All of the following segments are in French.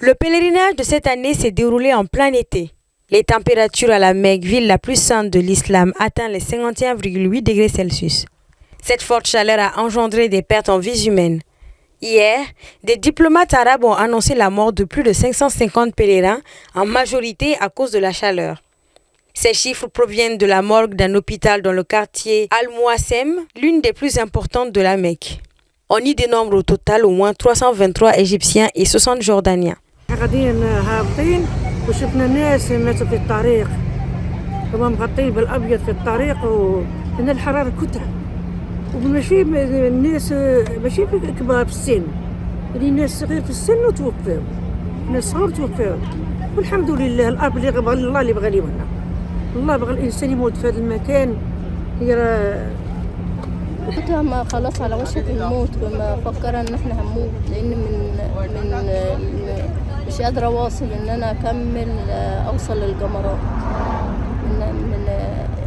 Le pèlerinage de cette année s'est déroulé en plein été. Les températures à la Mecque, ville la plus sainte de l'islam, atteignent les 51,8 degrés Celsius. Cette forte chaleur a engendré des pertes en vies humaines. Hier, des diplomates arabes ont annoncé la mort de plus de 550 pèlerins, en majorité à cause de la chaleur. Ces chiffres proviennent de la morgue d'un hôpital dans le quartier Al-Mouassem, l'une des plus importantes de la Mecque. On y dénombre au total au moins 323 Égyptiens et 60 Jordaniens. وشفنا ناس ماتوا في الطريق هما مغطين بالابيض في الطريق وهنا الحراره كتره وماشي الناس ماشي كبار في السن اللي ناس صغير في السن وتوفاو ناس صغار توفاو والحمد لله الاب اللي بغى الله اللي بغى لينا الله بغى الانسان يموت في هذا المكان هي كنت ما خلاص على وشك الموت وما فكر ان احنا هنموت لان من مش قادرة أواصل إن أنا أكمل أوصل للجمرات من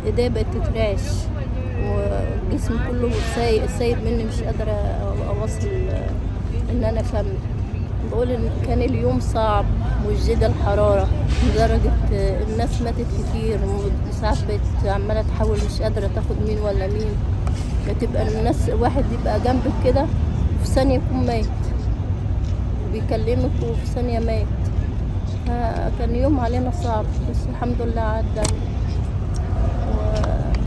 إيديا بقت تترعش وجسمي كله سايب مني مش قادرة أواصل إن أنا أكمل. بقول إن كان اليوم صعب وشديد الحرارة لدرجة الناس ماتت كتير ساعات بقت عمالة تحاول مش قادرة تاخد مين ولا مين بتبقى الناس واحد يبقى جنبك كده في ثانية يكون ميت.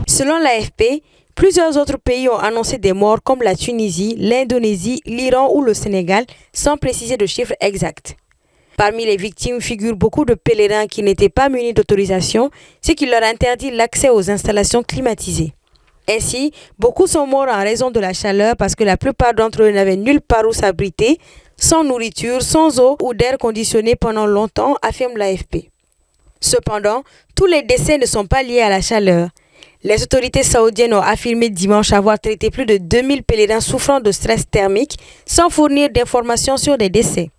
Selon l'AFP, plusieurs autres pays ont annoncé des morts comme la Tunisie, l'Indonésie, l'Iran ou le Sénégal, sans préciser de chiffres exacts. Parmi les victimes figurent beaucoup de pèlerins qui n'étaient pas munis d'autorisation, ce qui leur interdit l'accès aux installations climatisées. Ainsi, beaucoup sont morts en raison de la chaleur parce que la plupart d'entre eux n'avaient nulle part où s'abriter, sans nourriture, sans eau ou d'air conditionné pendant longtemps, affirme l'AFP. Cependant, tous les décès ne sont pas liés à la chaleur. Les autorités saoudiennes ont affirmé dimanche avoir traité plus de 2000 pèlerins souffrant de stress thermique sans fournir d'informations sur des décès.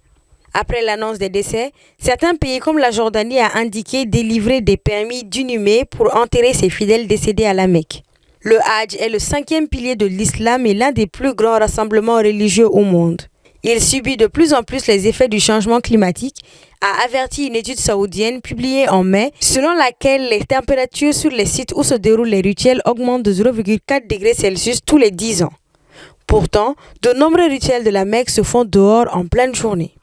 Après l'annonce des décès, certains pays comme la Jordanie a indiqué délivrer des permis d'inhumer pour enterrer ses fidèles décédés à la Mecque. Le Hajj est le 5e pilier de l'islam et l'un des plus grands rassemblements religieux au monde. Il subit de plus en plus les effets du changement climatique, a averti une étude saoudienne publiée en mai, selon laquelle les températures sur les sites où se déroulent les rituels augmentent de 0,4 degrés Celsius tous les 10 ans. Pourtant, de nombreux rituels de la Mecque se font dehors en pleine journée.